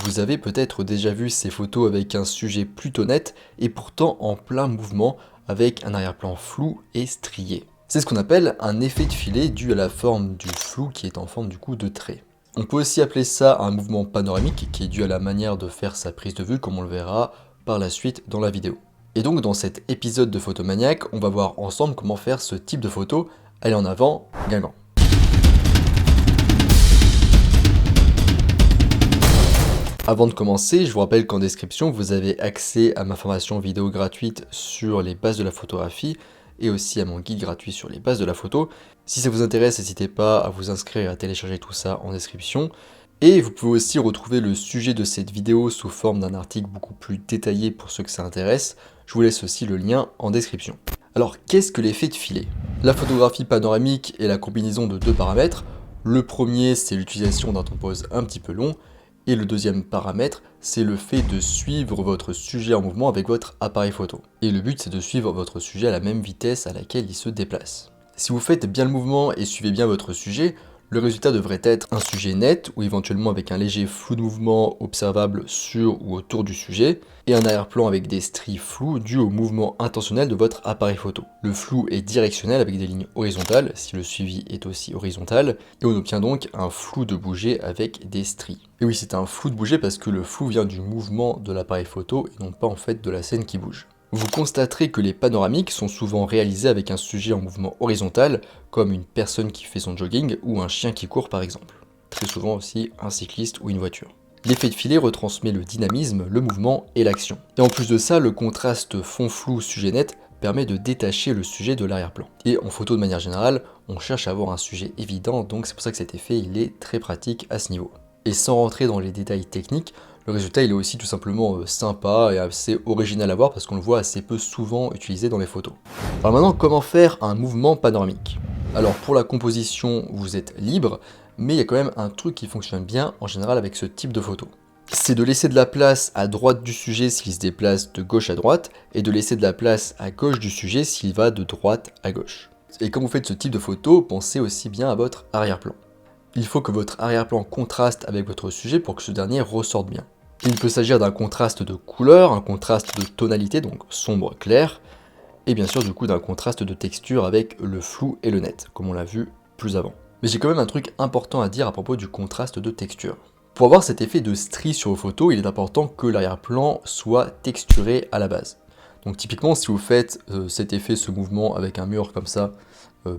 Vous avez peut-être déjà vu ces photos avec un sujet plutôt net et pourtant en plein mouvement avec un arrière-plan flou et strié. C'est ce qu'on appelle un effet de filet dû à la forme du flou qui est en forme du coup de trait. On peut aussi appeler ça un mouvement panoramique qui est dû à la manière de faire sa prise de vue comme on le verra par la suite dans la vidéo. Et donc dans cet épisode de Photomaniac, on va voir ensemble comment faire ce type de photo. Allez en avant, Guingamp. Avant de commencer, je vous rappelle qu'en description, vous avez accès à ma formation vidéo gratuite sur les bases de la photographie et aussi à mon guide gratuit sur les bases de la photo. Si ça vous intéresse, n'hésitez pas à vous inscrire et à télécharger tout ça en description. Et vous pouvez aussi retrouver le sujet de cette vidéo sous forme d'un article beaucoup plus détaillé pour ceux que ça intéresse. Je vous laisse aussi le lien en description. Alors, qu'est-ce que l'effet de filet? La photographie panoramique est la combinaison de deux paramètres. Le premier, c'est l'utilisation d'un temps de pause un petit peu long. Et le deuxième paramètre, c'est le fait de suivre votre sujet en mouvement avec votre appareil photo. Et le but, c'est de suivre votre sujet à la même vitesse à laquelle il se déplace. Si vous faites bien le mouvement et suivez bien votre sujet, le résultat devrait être un sujet net ou éventuellement avec un léger flou de mouvement observable sur ou autour du sujet et un arrière-plan avec des stries floues dues au mouvement intentionnel de votre appareil photo. Le flou est directionnel avec des lignes horizontales si le suivi est aussi horizontal et on obtient donc un flou de bouger avec des stries. Et oui, c'est un flou de bouger parce que le flou vient du mouvement de l'appareil photo et non pas en fait de la scène qui bouge. Vous constaterez que les panoramiques sont souvent réalisés avec un sujet en mouvement horizontal, comme une personne qui fait son jogging ou un chien qui court par exemple. Très souvent aussi un cycliste ou une voiture. L'effet de filet retransmet le dynamisme, le mouvement et l'action. Et en plus de ça, le contraste fond flou sujet net permet de détacher le sujet de l'arrière-plan. Et en photo de manière générale, on cherche à avoir un sujet évident, donc c'est pour ça que cet effet il est très pratique à ce niveau. Et sans rentrer dans les détails techniques, le résultat il est aussi tout simplement sympa et assez original à voir parce qu'on le voit assez peu souvent utilisé dans les photos. Alors maintenant, comment faire un mouvement panoramique? Alors pour la composition, vous êtes libre, mais il y a quand même un truc qui fonctionne bien en général avec ce type de photo. C'est de laisser de la place à droite du sujet s'il se déplace de gauche à droite, et de laisser de la place à gauche du sujet s'il va de droite à gauche. Et quand vous faites ce type de photo, pensez aussi bien à votre arrière-plan. Il faut que votre arrière-plan contraste avec votre sujet pour que ce dernier ressorte bien. Il peut s'agir d'un contraste de couleur, un contraste de tonalité, donc sombre-clair, et bien sûr du coup d'un contraste de texture avec le flou et le net, comme on l'a vu plus avant. Mais j'ai quand même un truc important à dire à propos du contraste de texture. Pour avoir cet effet de strie sur vos photos, il est important que l'arrière-plan soit texturé à la base. Donc typiquement si vous faites cet effet, ce mouvement avec un mur comme ça,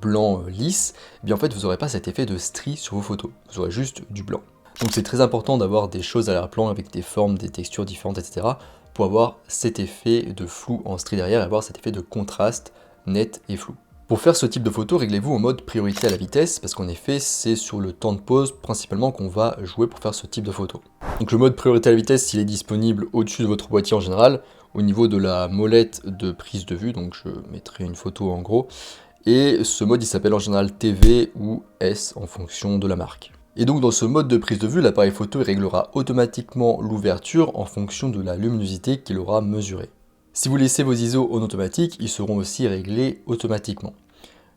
blanc lisse, eh bien en fait vous n'aurez pas cet effet de strie sur vos photos, vous aurez juste du blanc. Donc c'est très important d'avoir des choses à l'arrière-plan avec des formes, des textures différentes, etc. pour avoir cet effet de flou en strie derrière et avoir cet effet de contraste net et flou. Pour faire ce type de photo, réglez-vous en mode priorité à la vitesse, parce qu'en effet, c'est sur le temps de pause principalement qu'on va jouer pour faire ce type de photo. Donc le mode priorité à la vitesse, il est disponible au-dessus de votre boîtier en général, au niveau de la molette de prise de vue, donc je mettrai une photo en gros, et ce mode il s'appelle en général TV ou S en fonction de la marque. Et donc dans ce mode de prise de vue, l'appareil photo réglera automatiquement l'ouverture en fonction de la luminosité qu'il aura mesurée. Si vous laissez vos ISO en automatique, ils seront aussi réglés automatiquement.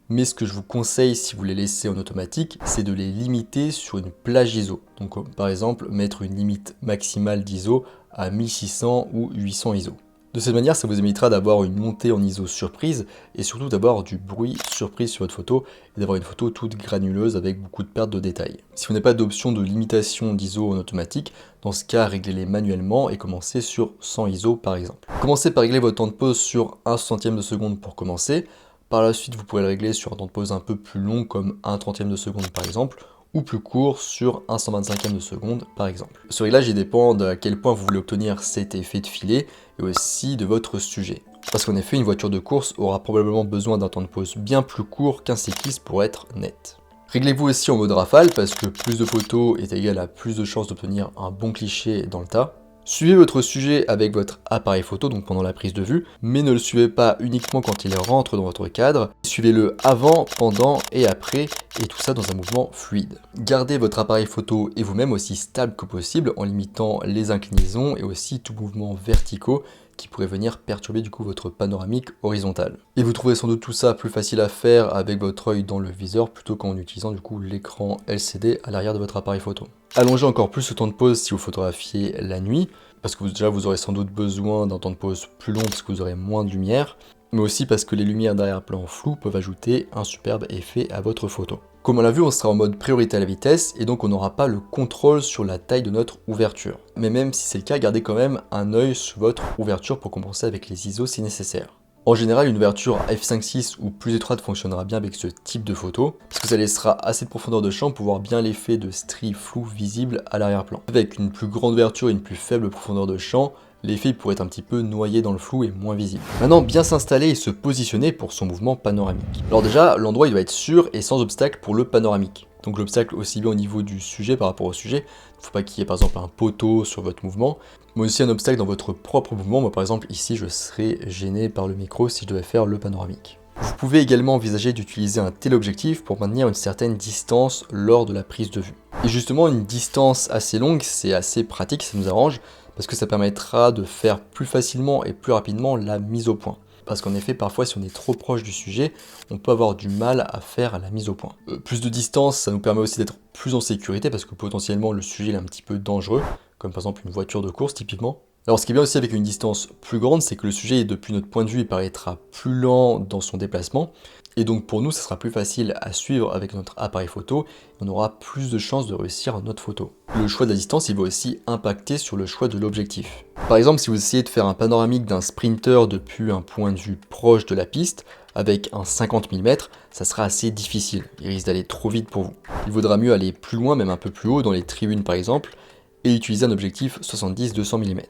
Mais ce que je vous conseille si vous les laissez en automatique, c'est de les limiter sur une plage ISO. Donc par exemple, mettre une limite maximale d'ISO à 1600 ou 800 ISO. De cette manière, ça vous évitera d'avoir une montée en ISO surprise et surtout d'avoir du bruit surprise sur votre photo et d'avoir une photo toute granuleuse avec beaucoup de pertes de détails. Si vous n'avez pas d'option de limitation d'ISO en automatique, dans ce cas, réglez-les manuellement et commencez sur 100 ISO par exemple. Commencez par régler votre temps de pause sur 1 centième de seconde pour commencer. Par la suite, vous pourrez le régler sur un temps de pause un peu plus long comme 1 trentième de seconde par exemple, ou plus court sur 1 125e de seconde par exemple. Ce réglage il dépend à quel point vous voulez obtenir cet effet de filet et aussi de votre sujet. Parce qu'en effet, une voiture de course aura probablement besoin d'un temps de pause bien plus court qu'un cycliste pour être net. Réglez-vous aussi en mode rafale parce que plus de photos est égal à plus de chances d'obtenir un bon cliché dans le tas. Suivez votre sujet avec votre appareil photo, donc pendant la prise de vue, mais ne le suivez pas uniquement quand il rentre dans votre cadre. Suivez-le avant, pendant et après, et tout ça dans un mouvement fluide. Gardez votre appareil photo et vous-même aussi stable que possible en limitant les inclinaisons et aussi tout mouvement verticaux qui pourrait venir perturber du coup votre panoramique horizontale. Et vous trouverez sans doute tout ça plus facile à faire avec votre œil dans le viseur plutôt qu'en utilisant du coup l'écran LCD à l'arrière de votre appareil photo. Allongez encore plus le temps de pause si vous photographiez la nuit, parce que déjà vous aurez sans doute besoin d'un temps de pause plus long parce que vous aurez moins de lumière, mais aussi parce que les lumières d'arrière-plan flou peuvent ajouter un superbe effet à votre photo. Comme on l'a vu, on sera en mode priorité à la vitesse et donc on n'aura pas le contrôle sur la taille de notre ouverture. Mais même si c'est le cas, gardez quand même un œil sur votre ouverture pour compenser avec les ISO si nécessaire. En général, une ouverture f5.6 ou plus étroite fonctionnera bien avec ce type de photo, parce que ça laissera assez de profondeur de champ pour voir bien l'effet de stries floues visibles à l'arrière-plan. Avec une plus grande ouverture et une plus faible profondeur de champ, l'effet pourrait être un petit peu noyé dans le flou et moins visible. Maintenant, bien s'installer et se positionner pour son mouvement panoramique. Alors déjà, l'endroit il doit être sûr et sans obstacle pour le panoramique. Donc l'obstacle aussi bien au niveau du sujet par rapport au sujet, il ne faut pas qu'il y ait par exemple un poteau sur votre mouvement, mais aussi un obstacle dans votre propre mouvement. Moi par exemple ici je serais gêné par le micro si je devais faire le panoramique. Vous pouvez également envisager d'utiliser un téléobjectif pour maintenir une certaine distance lors de la prise de vue. Et justement une distance assez longue c'est assez pratique, ça nous arrange, parce que ça permettra de faire plus facilement et plus rapidement la mise au point. Parce qu'en effet, parfois, si on est trop proche du sujet, on peut avoir du mal à faire la mise au point. Plus de distance, ça nous permet aussi d'être plus en sécurité, parce que potentiellement, le sujet est un petit peu dangereux, comme par exemple une voiture de course, typiquement. Alors, ce qui est bien aussi avec une distance plus grande, c'est que le sujet, depuis notre point de vue, il paraîtra plus lent dans son déplacement, et donc pour nous, ça sera plus facile à suivre avec notre appareil photo, et on aura plus de chances de réussir notre photo. Le choix de la distance, il va aussi impacter sur le choix de l'objectif. Par exemple, si vous essayez de faire un panoramique d'un sprinter depuis un point de vue proche de la piste, avec un 50 mm, ça sera assez difficile, il risque d'aller trop vite pour vous. Il vaudra mieux aller plus loin, même un peu plus haut, dans les tribunes par exemple, et utiliser un objectif 70-200 mm.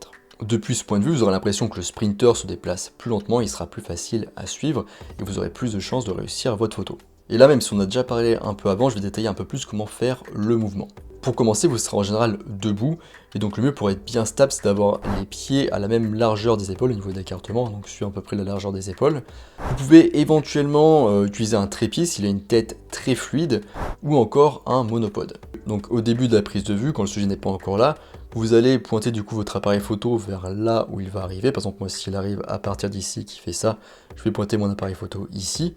Depuis ce point de vue, vous aurez l'impression que le sprinter se déplace plus lentement, il sera plus facile à suivre et vous aurez plus de chances de réussir votre photo. Et là, même si on a déjà parlé un peu avant, je vais détailler un peu plus comment faire le mouvement. Pour commencer, vous serez en général debout, et donc le mieux pour être bien stable, c'est d'avoir les pieds à la même largeur des épaules au niveau d'écartement, donc suivre à peu près la largeur des épaules. Vous pouvez éventuellement utiliser un trépied s'il a une tête très fluide, ou encore un monopode. Donc au début de la prise de vue, quand le sujet n'est pas encore là, vous allez pointer du coup votre appareil photo vers là où il va arriver. Par exemple, moi s'il arrive à partir d'ici, qui fait ça, je vais pointer mon appareil photo ici.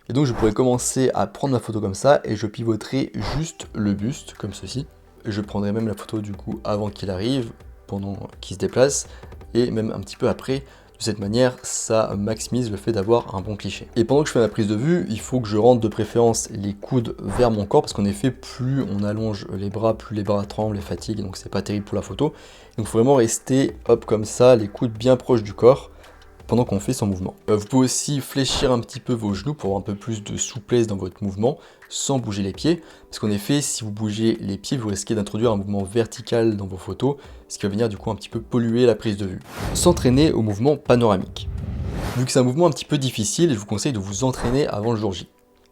Et donc je pourrais commencer à prendre ma photo comme ça et je pivoterai juste le buste comme ceci. Je prendrai même la photo du coup avant qu'il arrive, pendant qu'il se déplace et même un petit peu après. De cette manière, ça maximise le fait d'avoir un bon cliché. Et pendant que je fais ma prise de vue, il faut que je rentre de préférence les coudes vers mon corps parce qu'en effet, plus on allonge les bras, plus les bras tremblent et fatiguent, donc c'est pas terrible pour la photo. Donc il faut vraiment rester hop comme ça, les coudes bien proches du corps, pendant qu'on fait son mouvement. Vous pouvez aussi fléchir un petit peu vos genoux pour avoir un peu plus de souplesse dans votre mouvement sans bouger les pieds, parce qu'en effet si vous bougez les pieds vous risquez d'introduire un mouvement vertical dans vos photos, ce qui va venir du coup un petit peu polluer la prise de vue. S'entraîner au mouvement panoramique. Vu que c'est un mouvement un petit peu difficile, je vous conseille de vous entraîner avant le jour J.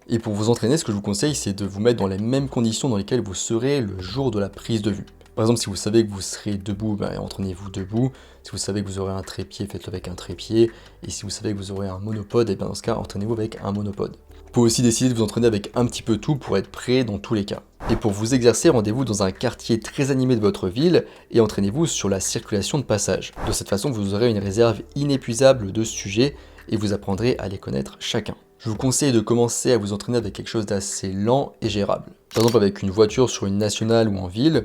Et pour vous entraîner, ce que je vous conseille c'est de vous mettre dans les mêmes conditions dans lesquelles vous serez le jour de la prise de vue. Par exemple, si vous savez que vous serez debout, entraînez-vous debout. Si vous savez que vous aurez un trépied, faites-le avec un trépied. Et si vous savez que vous aurez un monopode, et bien dans ce cas, entraînez-vous avec un monopode. Vous pouvez aussi décider de vous entraîner avec un petit peu tout pour être prêt dans tous les cas. Et pour vous exercer, rendez-vous dans un quartier très animé de votre ville et entraînez-vous sur la circulation de passage. De cette façon, vous aurez une réserve inépuisable de sujets et vous apprendrez à les connaître chacun. Je vous conseille de commencer à vous entraîner avec quelque chose d'assez lent et gérable. Par exemple avec une voiture sur une nationale ou en ville,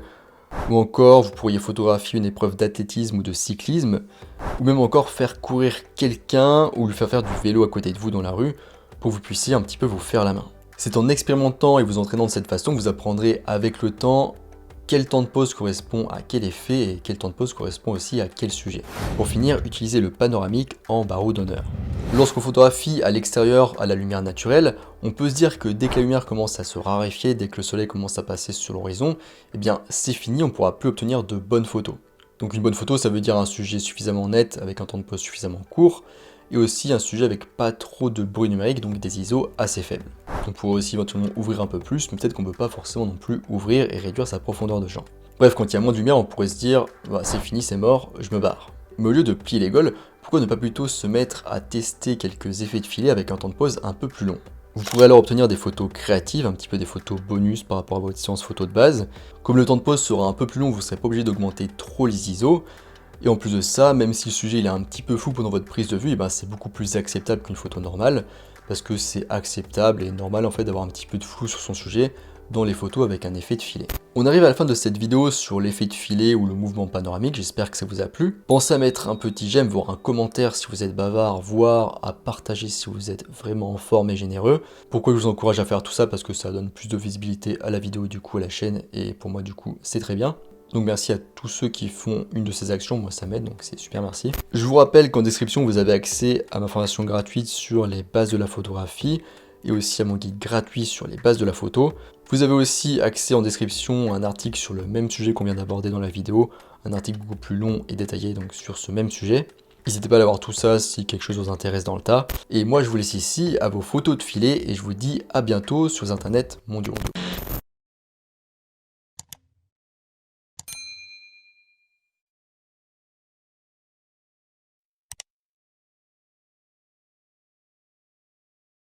ou encore vous pourriez photographier une épreuve d'athlétisme ou de cyclisme, ou même encore faire courir quelqu'un ou lui faire du vélo à côté de vous dans la rue pour que vous puissiez un petit peu vous faire la main. C'est en expérimentant et vous entraînant de cette façon que vous apprendrez avec le temps quel temps de pause correspond à quel effet et quel temps de pause correspond aussi à quel sujet. Pour finir, utilisez le panoramique en barreau d'honneur. Lorsqu'on photographie à l'extérieur à la lumière naturelle, on peut se dire que dès que la lumière commence à se raréfier, dès que le soleil commence à passer sur l'horizon, eh bien c'est fini, on ne pourra plus obtenir de bonnes photos. Donc une bonne photo, ça veut dire un sujet suffisamment net avec un temps de pause suffisamment court, et aussi un sujet avec pas trop de bruit numérique, donc des ISO assez faibles. On pourrait aussi éventuellement ouvrir un peu plus, mais peut-être qu'on ne peut pas forcément non plus ouvrir et réduire sa profondeur de champ. Bref, quand il y a moins de lumière, on pourrait se dire bah, c'est fini, c'est mort, je me barre. Mais au lieu de plier les gaules, pourquoi ne pas plutôt se mettre à tester quelques effets de filet avec un temps de pause un peu plus long? Vous pourrez alors obtenir des photos créatives, un petit peu des photos bonus par rapport à votre séance photo de base. Comme le temps de pause sera un peu plus long, vous ne serez pas obligé d'augmenter trop les ISO. Et en plus de ça, même si le sujet il est un petit peu flou pendant votre prise de vue, et ben c'est beaucoup plus acceptable qu'une photo normale, parce que c'est acceptable et normal en fait d'avoir un petit peu de flou sur son sujet dans les photos avec un effet de filet. On arrive à la fin de cette vidéo sur l'effet de filet ou le mouvement panoramique, j'espère que ça vous a plu. Pensez à mettre un petit j'aime, voire un commentaire si vous êtes bavard, voire à partager si vous êtes vraiment en forme et généreux. Pourquoi je vous encourage à faire tout ça? Parce que ça donne plus de visibilité à la vidéo et du coup à la chaîne, et pour moi du coup c'est très bien. Donc merci à tous ceux qui font une de ces actions, moi ça m'aide, donc c'est super merci. Je vous rappelle qu'en description vous avez accès à ma formation gratuite sur les bases de la photographie, et aussi à mon guide gratuit sur les bases de la photo. Vous avez aussi accès en description à un article sur le même sujet qu'on vient d'aborder dans la vidéo, un article beaucoup plus long et détaillé donc sur ce même sujet. N'hésitez pas à aller voir tout ça si quelque chose vous intéresse dans le tas. Et moi je vous laisse ici à vos photos de filet et je vous dis à bientôt sur les internets mondiaux.